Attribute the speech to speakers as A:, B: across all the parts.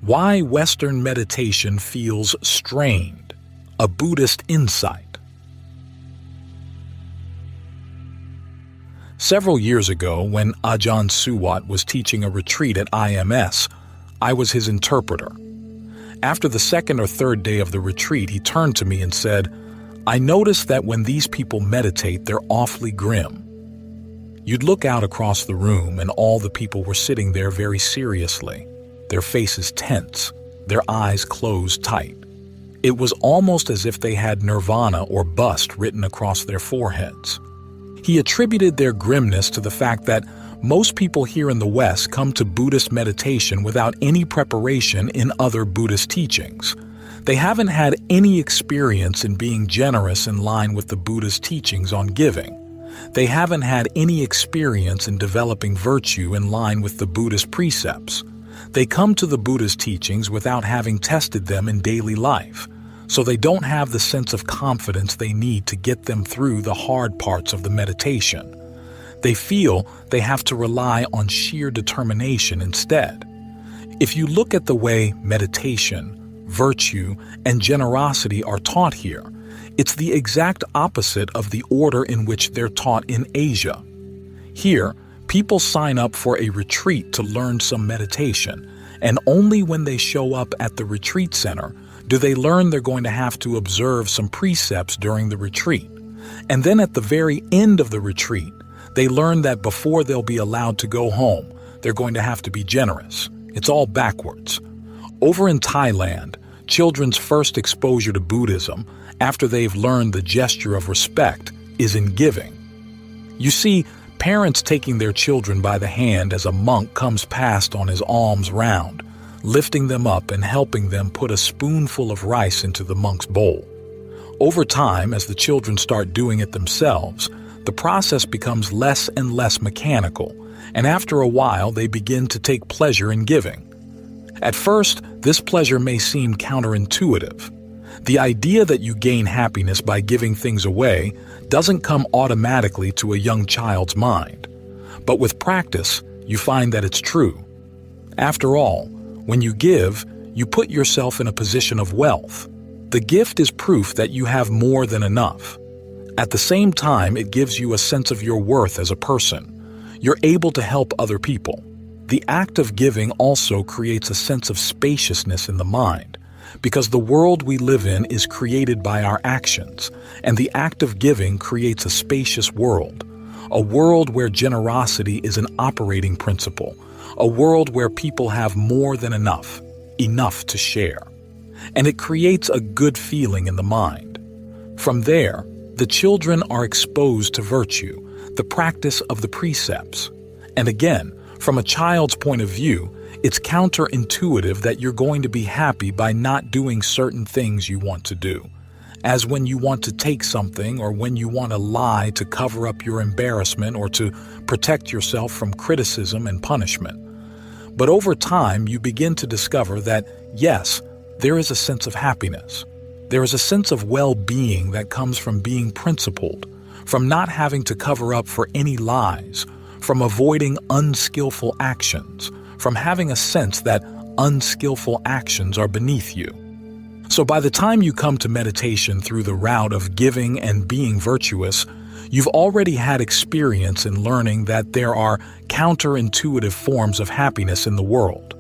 A: Why Western meditation feels strained. A Buddhist insight. Several years ago, when Ajaan Suwat was teaching a retreat at IMS, I was his interpreter. After the second or third day of the retreat, he turned to me and said, "I noticed that when these people meditate, they're awfully grim." You'd look out across the room and all the people were sitting there very seriously, their faces tense, their eyes closed tight. It was almost as if they had Nirvana or bust written across their foreheads. He attributed their grimness to the fact that most people here in the West come to Buddhist meditation without any preparation in other Buddhist teachings. They haven't had any experience in being generous in line with the Buddha's teachings on giving. They haven't had any experience in developing virtue in line with the Buddhist precepts. They come to the Buddha's teachings without having tested them in daily life, so they don't have the sense of confidence they need to get them through the hard parts of the meditation. They feel they have to rely on sheer determination instead. If you look at the way meditation, virtue, and generosity are taught here, it's the exact opposite of the order in which they're taught in Asia. Here, people sign up for a retreat to learn some meditation, and only when they show up at the retreat center do they learn they're going to have to observe some precepts during the retreat. And then at the very end of the retreat, they learn that before they'll be allowed to go home, they're going to have to be generous. It's all backwards. Over in Thailand, children's first exposure to Buddhism, after they've learned the gesture of respect, is in giving. You see, parents taking their children by the hand as a monk comes past on his alms round, lifting them up and helping them put a spoonful of rice into the monk's bowl. Over time, as the children start doing it themselves, the process becomes less and less mechanical, and after a while they begin to take pleasure in giving. At first, this pleasure may seem counterintuitive. The idea that you gain happiness by giving things away doesn't come automatically to a young child's mind. But with practice, you find that it's true. After all, when you give, you put yourself in a position of wealth. The gift is proof that you have more than enough. At the same time, it gives you a sense of your worth as a person. You're able to help other people. The act of giving also creates a sense of spaciousness in the mind, because the world we live in is created by our actions, and the act of giving creates a spacious world, a world where generosity is an operating principle, a world where people have more than enough to share. And it creates a good feeling in the mind. From there, the children are exposed to virtue, the practice of the precepts. And again, from a child's point of view, it's counterintuitive that you're going to be happy by not doing certain things you want to do, as when you want to take something or when you want to lie to cover up your embarrassment or to protect yourself from criticism and punishment. But over time, you begin to discover that, yes, there is a sense of happiness. There is a sense of well-being that comes from being principled, from not having to cover up for any lies, from avoiding unskillful actions, from having a sense that unskillful actions are beneath you. So by the time you come to meditation through the route of giving and being virtuous, you've already had experience in learning that there are counterintuitive forms of happiness in the world.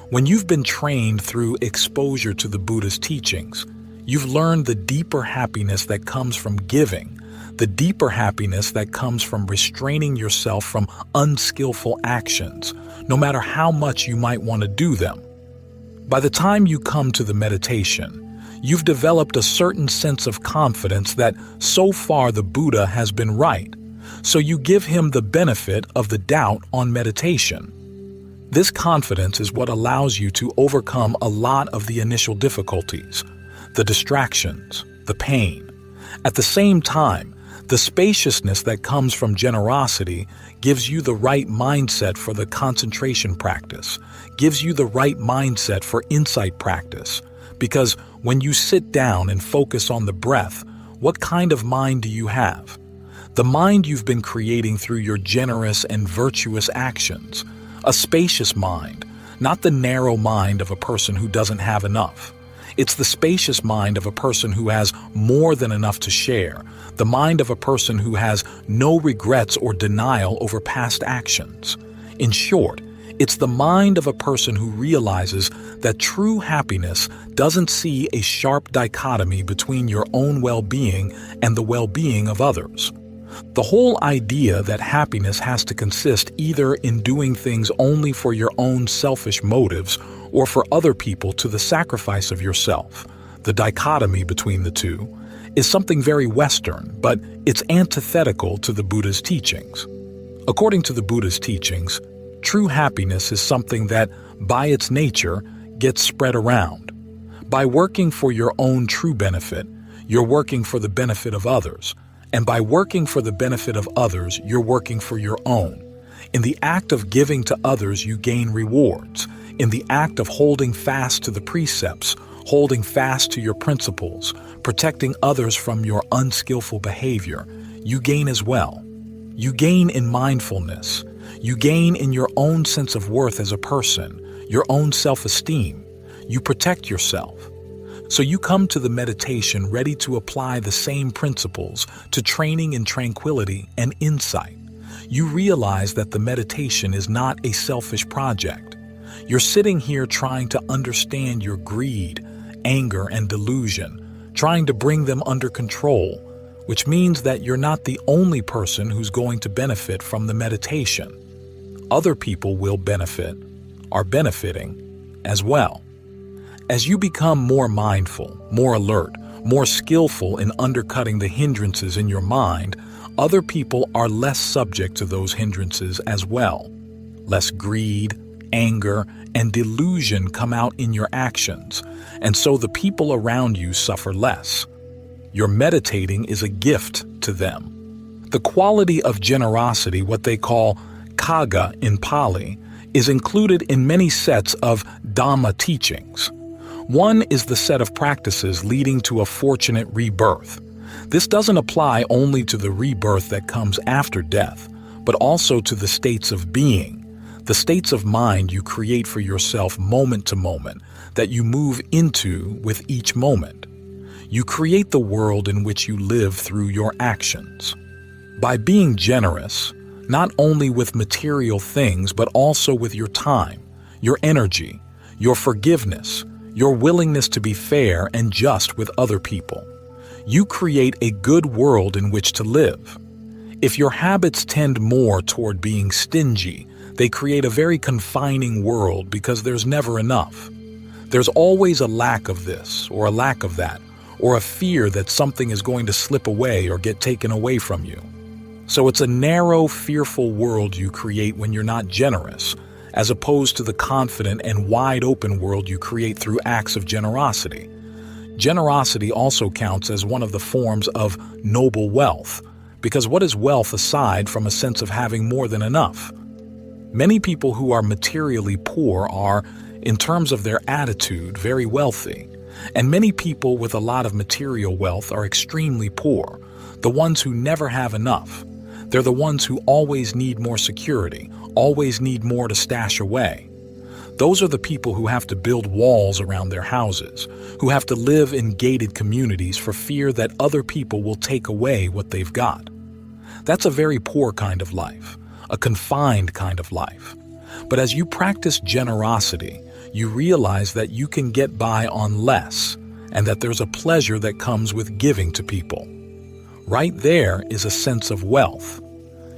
A: When you've been trained through exposure to the Buddha's teachings, you've learned the deeper happiness that comes from giving, the deeper happiness that comes from restraining yourself from unskillful actions, no matter how much you might want to do them. By the time you come to the meditation, you've developed a certain sense of confidence that so far the Buddha has been right, so you give him the benefit of the doubt on meditation. This confidence is what allows you to overcome a lot of the initial difficulties, the distractions, the pain. At the same time, the spaciousness that comes from generosity gives you the right mindset for the concentration practice, gives you the right mindset for insight practice, because when you sit down and focus on the breath, what kind of mind do you have? The mind you've been creating through your generous and virtuous actions, a spacious mind, not the narrow mind of a person who doesn't have enough. It's the spacious mind of a person who has more than enough to share, the mind of a person who has no regrets or denial over past actions. In short, it's the mind of a person who realizes that true happiness doesn't see a sharp dichotomy between your own well-being and the well-being of others. The whole idea that happiness has to consist either in doing things only for your own selfish motives or for other people to the sacrifice of yourself, the dichotomy between the two, is something very Western, but it's antithetical to the Buddha's teachings. According to the Buddha's teachings, true happiness is something that, by its nature, gets spread around. By working for your own true benefit, you're working for the benefit of others. And by working for the benefit of others, you're working for your own. In the act of giving to others, you gain rewards. In the act of holding fast to the precepts, holding fast to your principles, protecting others from your unskillful behavior, you gain as well. You gain in mindfulness. You gain in your own sense of worth as a person, your own self-esteem. You protect yourself. So you come to the meditation ready to apply the same principles to training in tranquility and insight. You realize that the meditation is not a selfish project. You're sitting here trying to understand your greed, anger, and delusion, trying to bring them under control, which means that you're not the only person who's going to benefit from the meditation. Other people will benefit, are benefiting as well. As you become more mindful, more alert, more skillful in undercutting the hindrances in your mind, other people are less subject to those hindrances as well. Less greed, anger, and delusion come out in your actions, and so the people around you suffer less. Your meditating is a gift to them. The quality of generosity, what they call kaga in Pali, is included in many sets of Dhamma teachings. One is the set of practices leading to a fortunate rebirth. This doesn't apply only to the rebirth that comes after death, but also to the states of being, the states of mind you create for yourself moment to moment, that you move into with each moment. You create the world in which you live through your actions. By being generous, not only with material things, but also with your time, your energy, your forgiveness, your willingness to be fair and just with other people, you create a good world in which to live. If your habits tend more toward being stingy, they create a very confining world because there's never enough. There's always a lack of this or a lack of that, or a fear that something is going to slip away or get taken away from you. So it's a narrow, fearful world you create when you're not generous, as opposed to the confident and wide-open world you create through acts of generosity. Generosity also counts as one of the forms of noble wealth, because what is wealth aside from a sense of having more than enough? Many people who are materially poor are, in terms of their attitude, very wealthy, and many people with a lot of material wealth are extremely poor, the ones who never have enough. They're the ones who always need more security, always need more to stash away. Those are the people who have to build walls around their houses, who have to live in gated communities for fear that other people will take away what they've got. That's a very poor kind of life, a confined kind of life. But as you practice generosity, you realize that you can get by on less, and that there's a pleasure that comes with giving to people. Right there is a sense of wealth.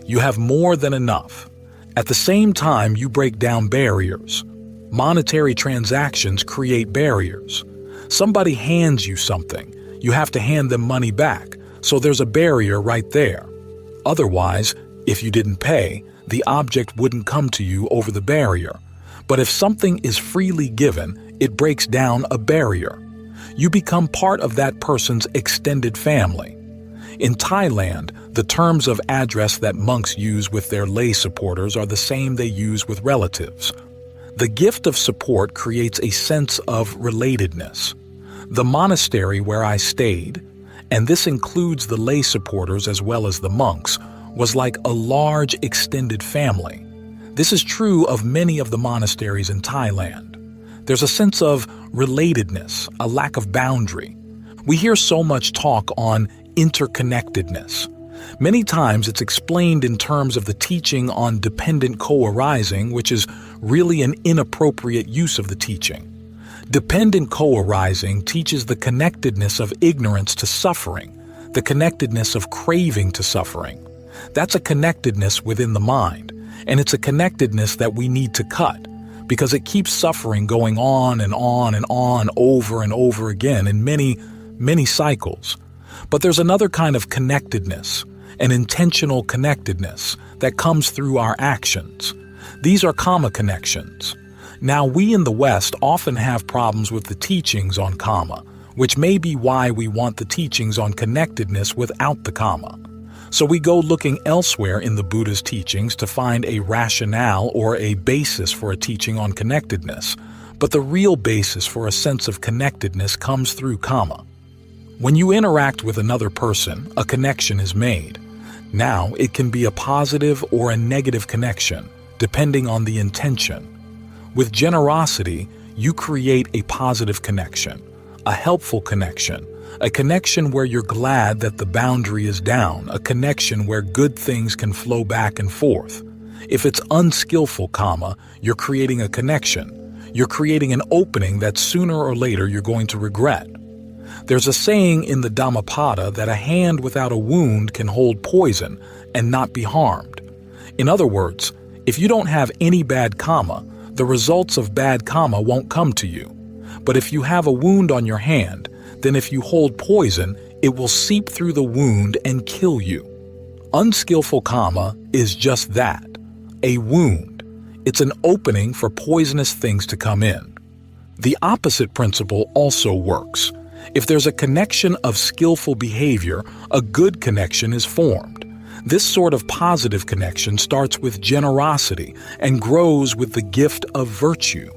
A: You have more than enough. At the same time, you break down barriers. Monetary transactions create barriers. Somebody hands you something. You have to hand them money back, so there's a barrier right there. Otherwise, if you didn't pay, the object wouldn't come to you over the barrier. But if something is freely given, it breaks down a barrier. You become part of that person's extended family. In Thailand, the terms of address that monks use with their lay supporters are the same they use with relatives. The gift of support creates a sense of relatedness. The monastery where I stayed, and this includes the lay supporters as well as the monks, was like a large extended family. This is true of many of the monasteries in Thailand. There's a sense of relatedness, a lack of boundary. We hear so much talk on interconnectedness. Many times it's explained in terms of the teaching on dependent co-arising, which is really an inappropriate use of the teaching. Dependent co-arising teaches the connectedness of ignorance to suffering, the connectedness of craving to suffering. That's a connectedness within the mind, and it's a connectedness that we need to cut, because it keeps suffering going on and on and on over and over again in many, many cycles. But there's another kind of connectedness, an intentional connectedness that comes through our actions. These are karma connections. Now, we in the West often have problems with the teachings on karma, which may be why we want the teachings on connectedness without the karma. So we go looking elsewhere in the Buddha's teachings to find a rationale or a basis for a teaching on connectedness. But the real basis for a sense of connectedness comes through karma. When you interact with another person, a connection is made. Now, it can be a positive or a negative connection, depending on the intention. With generosity, you create a positive connection, a helpful connection, a connection where you're glad that the boundary is down, a connection where good things can flow back and forth. If it's unskillful karma, you're creating a connection. You're creating an opening that sooner or later you're going to regret. There's a saying in the Dhammapada that a hand without a wound can hold poison and not be harmed. In other words, if you don't have any bad karma, the results of bad karma won't come to you. But if you have a wound on your hand, then if you hold poison, it will seep through the wound and kill you. Unskillful karma is just that, a wound. It's an opening for poisonous things to come in. The opposite principle also works. If there's a connection of skillful behavior, a good connection is formed. This sort of positive connection starts with generosity and grows with the gift of virtue.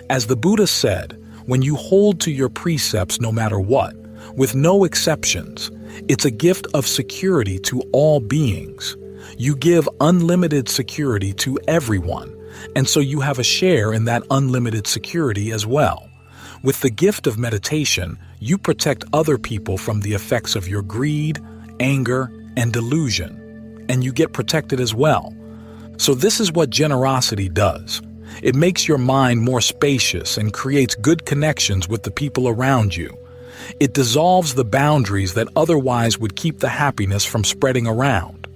A: As the Buddha said, when you hold to your precepts no matter what, with no exceptions, it's a gift of security to all beings. You give unlimited security to everyone, and so you have a share in that unlimited security as well. With the gift of meditation, you protect other people from the effects of your greed, anger, and delusion, and you get protected as well. So this is what generosity does. It makes your mind more spacious and creates good connections with the people around you. It dissolves the boundaries that otherwise would keep the happiness from spreading around.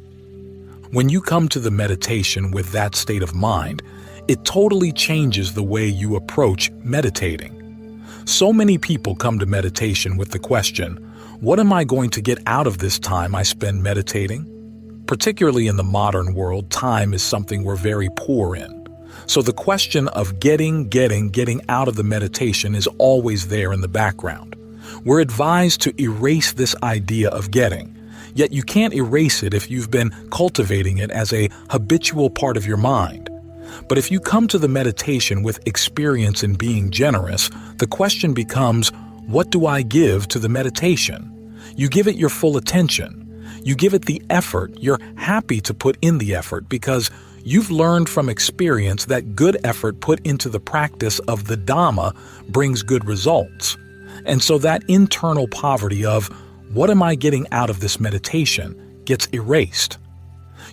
A: When you come to the meditation with that state of mind, it totally changes the way you approach meditating. So many people come to meditation with the question, what am I going to get out of this time I spend meditating? Particularly in the modern world, time is something we're very poor in. So the question of getting out of the meditation is always there in the background. We're advised to erase this idea of getting, yet you can't erase it if you've been cultivating it as a habitual part of your mind. But if you come to the meditation with experience in being generous, the question becomes, what do I give to the meditation? You give it your full attention. You give it the effort. You're happy to put in the effort because you've learned from experience that good effort put into the practice of the Dhamma brings good results. And so that internal poverty of, what am I getting out of this meditation, gets erased.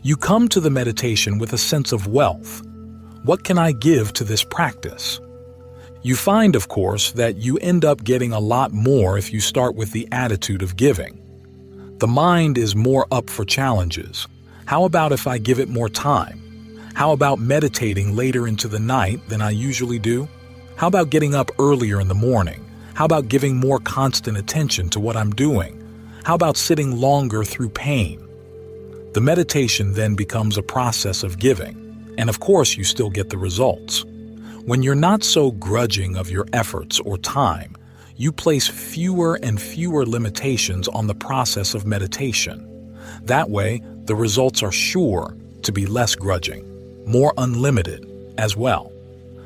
A: You come to the meditation with a sense of wealth. What can I give to this practice? You find, of course, that you end up getting a lot more if you start with the attitude of giving. The mind is more up for challenges. How about if I give it more time? How about meditating later into the night than I usually do? How about getting up earlier in the morning? How about giving more constant attention to what I'm doing? How about sitting longer through pain? The meditation then becomes a process of giving, and of course you still get the results. When you're not so grudging of your efforts or time, you place fewer and fewer limitations on the process of meditation. That way, the results are sure to be less grudging, more unlimited as well.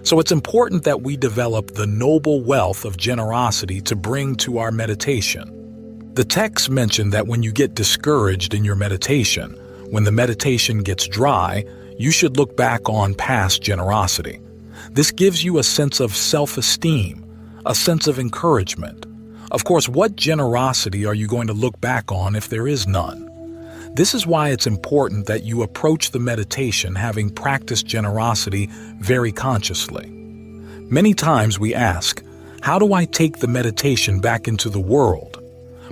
A: So it's important that we develop the noble wealth of generosity to bring to our meditation. The texts mention that when you get discouraged in your meditation, when the meditation gets dry, You should look back on past generosity. This gives you a sense of self-esteem, a sense of encouragement. Of course, what generosity are you going to look back on if there is none? This is why it's important that you approach the meditation having practiced generosity very consciously. Many times we ask, how do I take the meditation back into the world?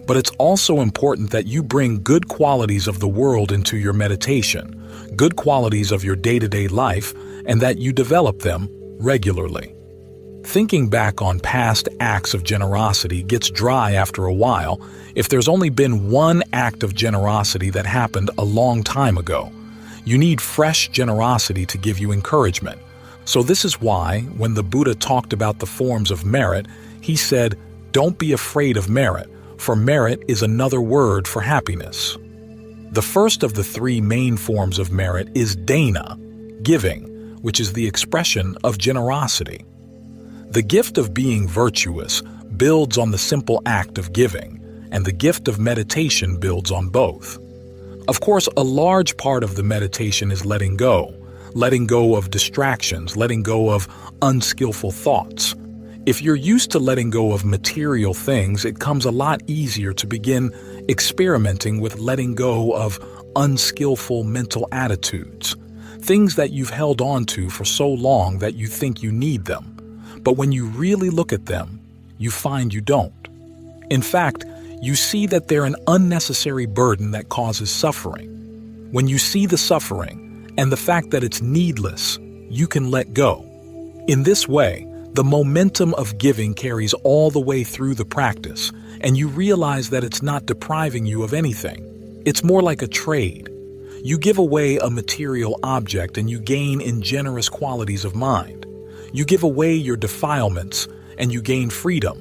A: But it's also important that you bring good qualities of the world into your meditation, good qualities of your day-to-day life, and that you develop them regularly. Thinking back on past acts of generosity gets dry after a while if there's only been one act of generosity that happened a long time ago. You need fresh generosity to give you encouragement. So this is why, when the Buddha talked about the forms of merit, he said, "Don't be afraid of merit, for merit is another word for happiness." The first of the three main forms of merit is dana, giving, which is the expression of generosity. The gift of being virtuous builds on the simple act of giving, and the gift of meditation builds on both. Of course, a large part of the meditation is letting go of distractions, letting go of unskillful thoughts. If you're used to letting go of material things, it comes a lot easier to begin experimenting with letting go of unskillful mental attitudes, things that you've held on to for so long that you think you need them. But when you really look at them, you find you don't. In fact, you see that they're an unnecessary burden that causes suffering. When you see the suffering and the fact that it's needless, you can let go. In this way, the momentum of giving carries all the way through the practice, and you realize that it's not depriving you of anything. It's more like a trade. You give away a material object and you gain in generous qualities of mind. You give away your defilements and you gain freedom.